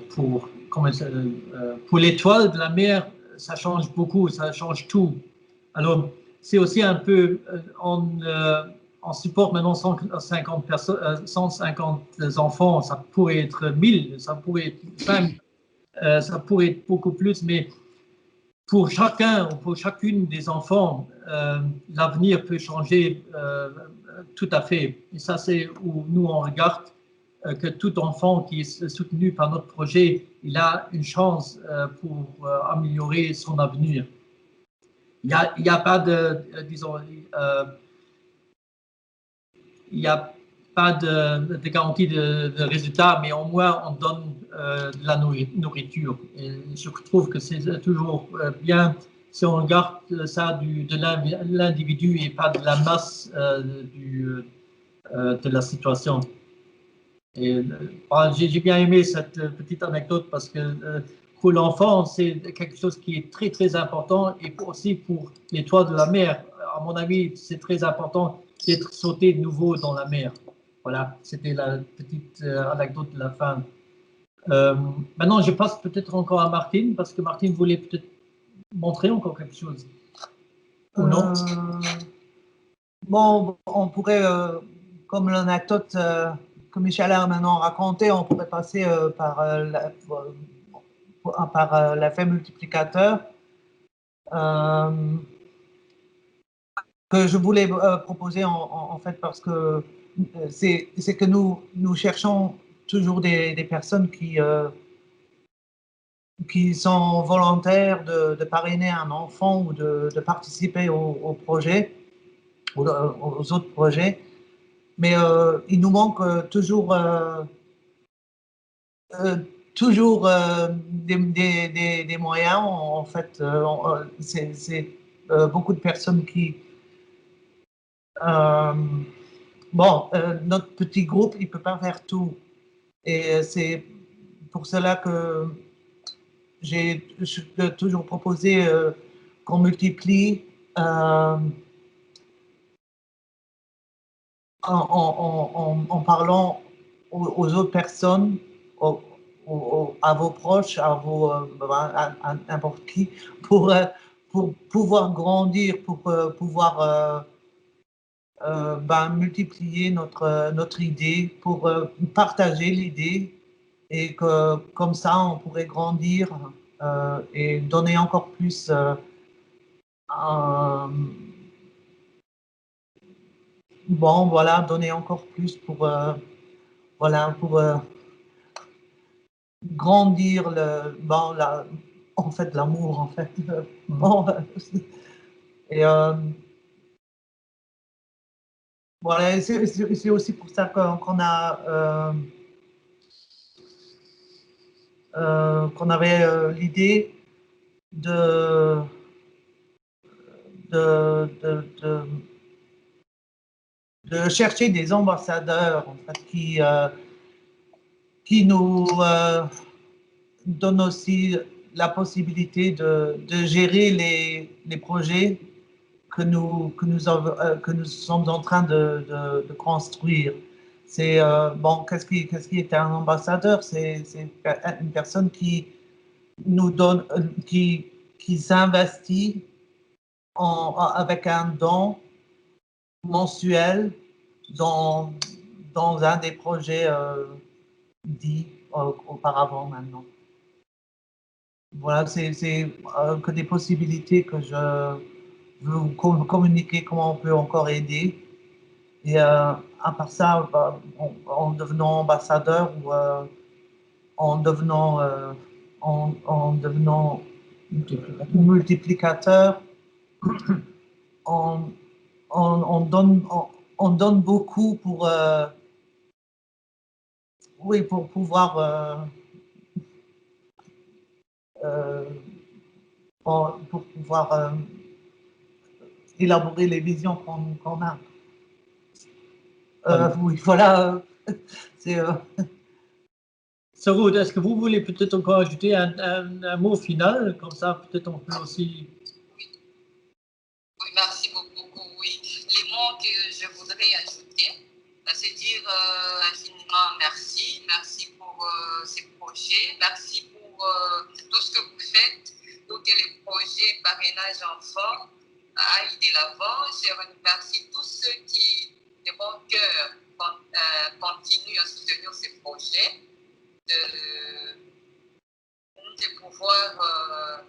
pour l'étoile de la mer, ça change beaucoup, ça change tout. Alors, c'est aussi un peu, on supporte maintenant 150 personnes, 150 enfants, ça pourrait être 1000, ça pourrait être 5, ça pourrait être beaucoup plus, mais pour chacun ou pour chacune des enfants, l'avenir peut changer tout à fait. Et ça, c'est où nous, on regarde que tout enfant qui est soutenu par notre projet, il a une chance pour améliorer son avenir. Il n'y a pas de, disons, il n'y a pas de garantie de résultat, mais au moins on donne de la nourriture. Et je trouve que c'est toujours bien si on regarde ça de l'individu et pas de la masse de la situation. Et j'ai bien aimé cette petite anecdote parce que pour l'enfant, c'est quelque chose qui est très, très important et aussi pour l'étoile de la mer. À mon avis, c'est très important d'être sauté de nouveau dans la mer. Voilà, c'était la petite anecdote de la fin. Maintenant, je passe peut-être encore à Martine parce que Martine voulait peut-être montrer encore quelque chose. Ou non? Bon, on pourrait, comme l'anecdote que Michel a maintenant raconté, on pourrait passer par l'effet multiplicateur que je voulais proposer en fait parce que c'est que nous cherchons toujours des personnes qui sont volontaires de parrainer un enfant ou de participer au projet, aux autres projets. Mais il nous manque toujours des moyens. En fait, c'est beaucoup de personnes qui... bon, notre petit groupe, il ne peut pas faire tout. Et c'est pour cela que j'ai toujours proposé qu'on multiplie en parlant aux autres personnes, à vos proches, à n'importe qui, pour pouvoir grandir, pour pouvoir multiplier notre idée, pour partager l'idée, et que comme ça, on pourrait grandir et donner encore plus bon, voilà, donner encore plus pour, voilà, pour grandir en fait, l'amour, en fait. Bon, et voilà, c'est aussi pour ça qu'on avait l'idée de chercher des ambassadeurs en fait, qui nous donnent aussi la possibilité de gérer les projets que nous sommes en train de construire. C'est bon, qu'est-ce qui est un ambassadeur? C'est une personne qui nous donne, qui s'investit avec un don mensuel dans un des projets dits auparavant maintenant. Voilà, c'est que des possibilités que je veux vous communiquer comment on peut encore aider. Et à part ça, en devenant ambassadeur ou en devenant multiplicateur, on donne beaucoup pour oui, pour pouvoir pour pouvoir élaborer les visions qu'on a. Oui, voilà. C'est Sarud, est-ce que vous voulez peut-être encore ajouter un mot final? Comme ça, peut-être on peut aussi... Oui, merci beaucoup. Oui, les mots que je voudrais ajouter, c'est dire infiniment merci. Merci pour ces projets projet. Merci pour tout ce que vous faites, tous les projets parrainage enfants aillent de l'avant. Je remercie tous ceux qui, de bon cœur, continuent à soutenir ces projets, de pouvoir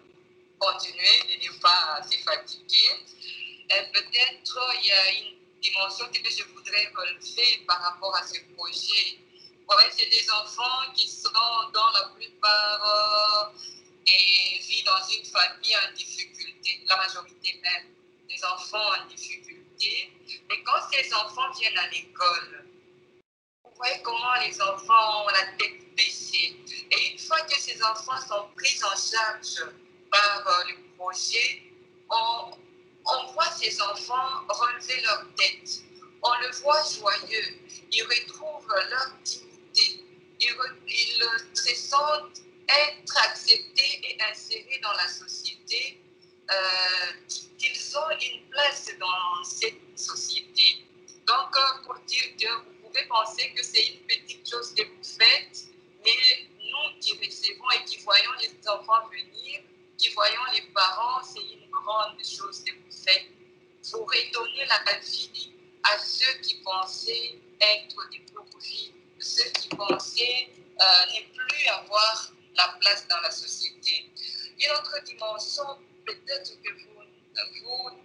continuer, de ne pas se fatiguer. Peut-être il y a une dimension que je voudrais relever par rapport à ce projet. Ouais, c'est des enfants qui sont dans la plupart et vivent dans une famille en difficulté, la majorité même des enfants en difficulté. Mais quand ces enfants viennent à l'école, vous voyez comment les enfants ont la tête baissée. Et une fois que ces enfants sont pris en charge par le projet, on voit ces enfants relever leur tête. On le voit joyeux. Ils retrouvent leur dignité. Ils se sentent être acceptés et insérés dans la société, qu'ils ont une place dans cette société. Donc, pour dire que vous pouvez penser que c'est une petite chose que vous faites, mais nous qui recevons et qui voyons les enfants venir, qui voyons les parents, c'est une grande chose que vous faites. Vous redonnez la vie à ceux qui pensaient être dépourvus, ceux qui pensaient ne plus avoir la place dans la société. Une autre dimension, peut-être que vous,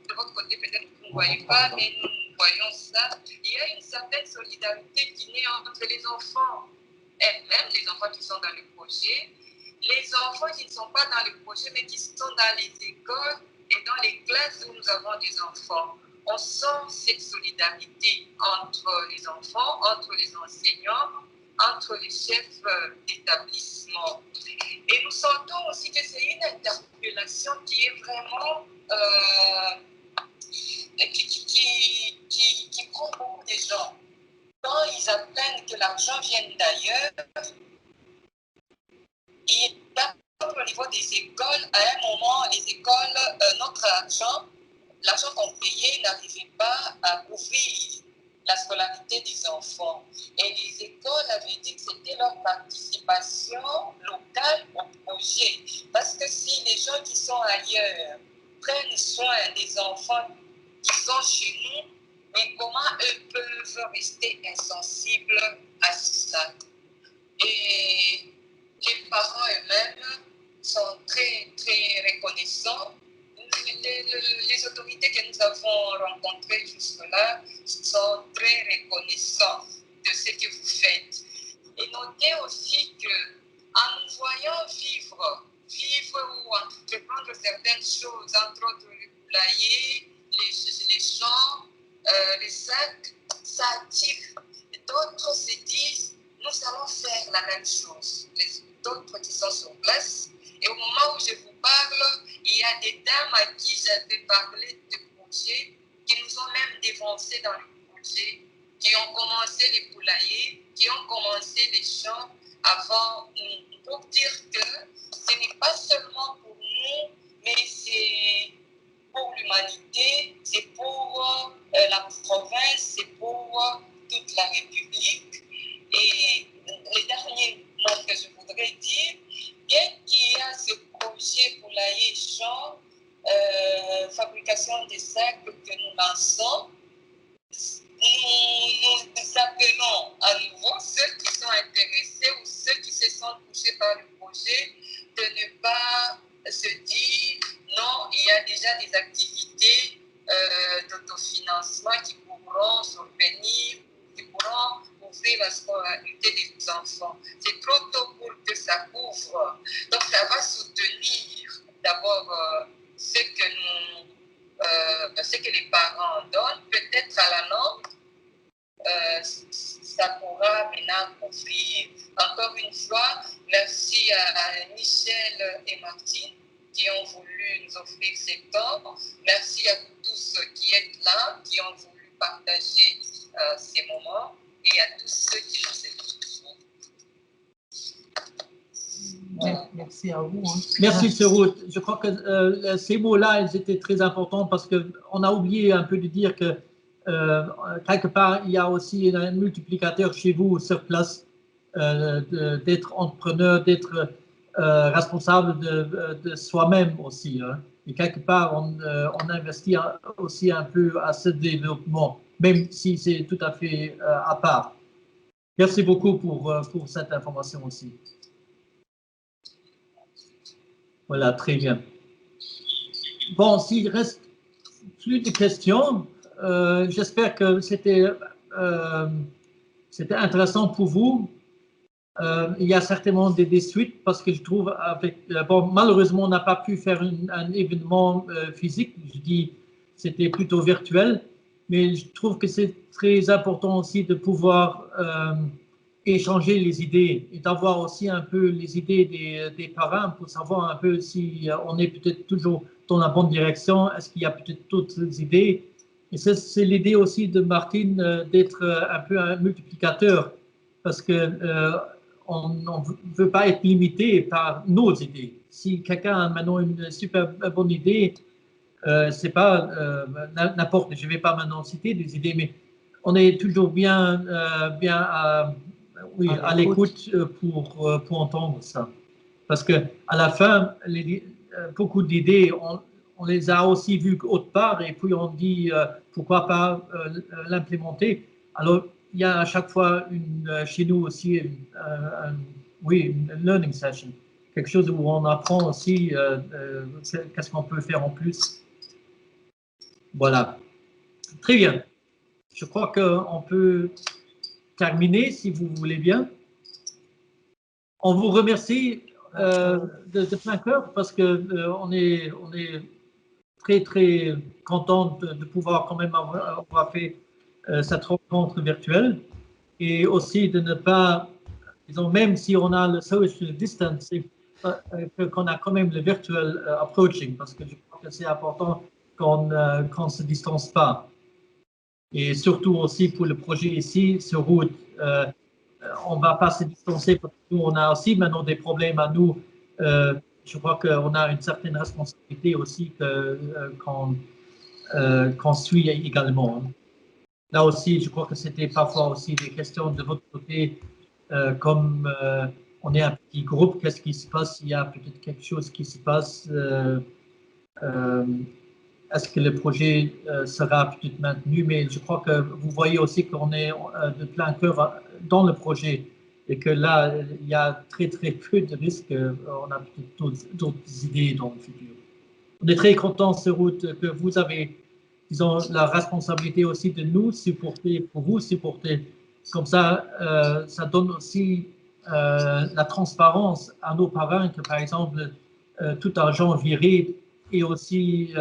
de votre côté, peut-être que vous ne voyez pas, mais nous voyons ça. Il y a une certaine solidarité qui naît entre les enfants, et même les enfants qui sont dans le projet, les enfants qui ne sont pas dans le projet, mais qui sont dans les écoles et dans les classes où nous avons des enfants. On sent cette solidarité entre les enfants, entre les enseignants, entre les chefs d'établissement. Et nous sentons aussi que c'est une interpellation qui est vraiment qui prend beaucoup de gens. Quand ils apprennent que l'argent vient d'ailleurs, et au niveau des écoles, à un moment, les écoles, notre argent, l'argent qu'on payait n'arrivait pas à couvrir la scolarité des enfants. Et les écoles avaient dit que c'était leur participation locale au projet. Parce que si les gens qui sont ailleurs prennent soin des enfants qui sont chez nous, mais comment eux peuvent rester insensibles à ça? Et les parents eux-mêmes sont très, très reconnaissants. Les autorités que nous avons rencontrées jusque-là sont très reconnaissants de ce que vous faites. Et notez aussi qu'en nous voyant vivre ou entreprendre certaines choses, entre autres le poulailler, les champs, les sacs, ça attire. D'autres se disent, nous allons faire la même chose. D'autres qui sont sur place. Et au moment où je vous parle, il y a des dames à qui j'avais parlé de projets qui nous ont même dévancé dans le projet, qui ont commencé les poulaillers, qui ont commencé les champs avant, pour dire que ce n'est pas seulement pour nous, mais c'est pour l'humanité, c'est pour la province, c'est pour toute la République. Et les derniers mots que je voudrais dire, bien qu'il y a ce projet poulailler champ, fabrication des sacs que nous lançons, nous appelons à nouveau ceux qui sont intéressés ou ceux qui se sont touchés par le projet de ne pas se dire non, il y a déjà des activités d'autofinancement qui pourront survenir, qui pourront ouvrir la scolarité des enfants. C'est trop tôt pour que ça couvre. Donc ça va soutenir d'abord ce que les parents donnent, peut-être à la langue, ça pourra maintenant couvrir. Encore une fois, merci à Michel et Martine qui ont voulu nous offrir ces temps. Merci à vous tous qui êtes là, qui ont voulu partager ces moments et à tous ceux qui nous écoutent. Merci à vous. Hein. Merci, Sœur Ruth. Je crois que ces mots-là, ils étaient très importants parce qu'on a oublié un peu de dire que quelque part, il y a aussi un multiplicateur chez vous sur place d'être entrepreneur, d'être responsable de soi-même aussi. Hein. Et quelque part, on investit aussi un peu à ce développement, même si c'est tout à fait à part. Merci beaucoup pour cette information aussi. Voilà, très bien. Bon, s'il reste plus de questions, j'espère que c'était intéressant pour vous. Il y a certainement des suites parce que je trouve bon, malheureusement on n'a pas pu faire un événement physique, je dis c'était plutôt virtuel, mais je trouve que c'est très important aussi de pouvoir échanger les idées et d'avoir aussi un peu les idées des parrains pour savoir un peu si on est peut-être toujours dans la bonne direction, est-ce qu'il y a peut-être d'autres idées. Et c'est l'idée aussi de Martine d'être un peu un multiplicateur parce que on ne veut pas être limité par nos idées. Si quelqu'un a maintenant une super bonne idée, c'est pas n'importe, je ne vais pas maintenant citer des idées, mais on est toujours bien à l'écoute pour entendre ça. Parce qu'à la fin, beaucoup d'idées, on les a aussi vues autre part et puis on dit pourquoi pas l'implémenter. Alors, il y a à chaque fois chez nous aussi une learning session, quelque chose où on apprend aussi qu'est-ce qu'on peut faire en plus. Voilà. Très bien. Je crois qu'on peut terminer si vous voulez bien. On vous remercie de plein cœur parce que on est très très content de pouvoir quand même avoir fait cette rencontre virtuelle et aussi de ne pas, disons, même si on a le social distancing, qu'on a quand même le virtual approaching parce que je crois que c'est important qu'on ne se distance pas. Et surtout aussi pour le projet ici sur route, on ne va pas se distancer parce que nous, on a aussi maintenant des problèmes à nous. Je crois qu'on a une certaine responsabilité aussi qu'on suit également. Là aussi, je crois que c'était parfois aussi des questions de votre côté, comme on est un petit groupe, qu'est-ce qui se passe? Il y a peut-être quelque chose qui se passe. Est-ce que le projet sera peut-être maintenu? Mais je crois que vous voyez aussi qu'on est de plein cœur dans le projet et que là, il y a très très peu de risques. On a peut-être d'autres idées dans le futur. On est très content, sur route, que vous avez, disons, la responsabilité aussi de nous supporter, pour vous supporter. Comme ça, ça donne aussi la transparence à nos parrains que, par exemple, tout argent viré et aussi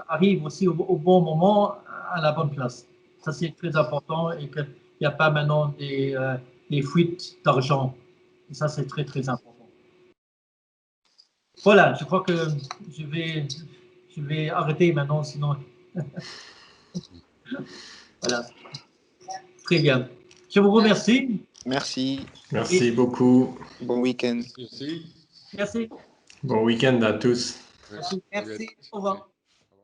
arrive aussi au bon moment à la bonne place. Ça, c'est très important et qu'il n'y a pas maintenant des fuites d'argent. Et ça, c'est très, très important. Voilà, je crois que je vais arrêter maintenant, sinon... Voilà. Très bien. Je vous remercie. Merci. Merci beaucoup. Bon week-end. Merci. Bon week-end à tous. Merci. Au revoir.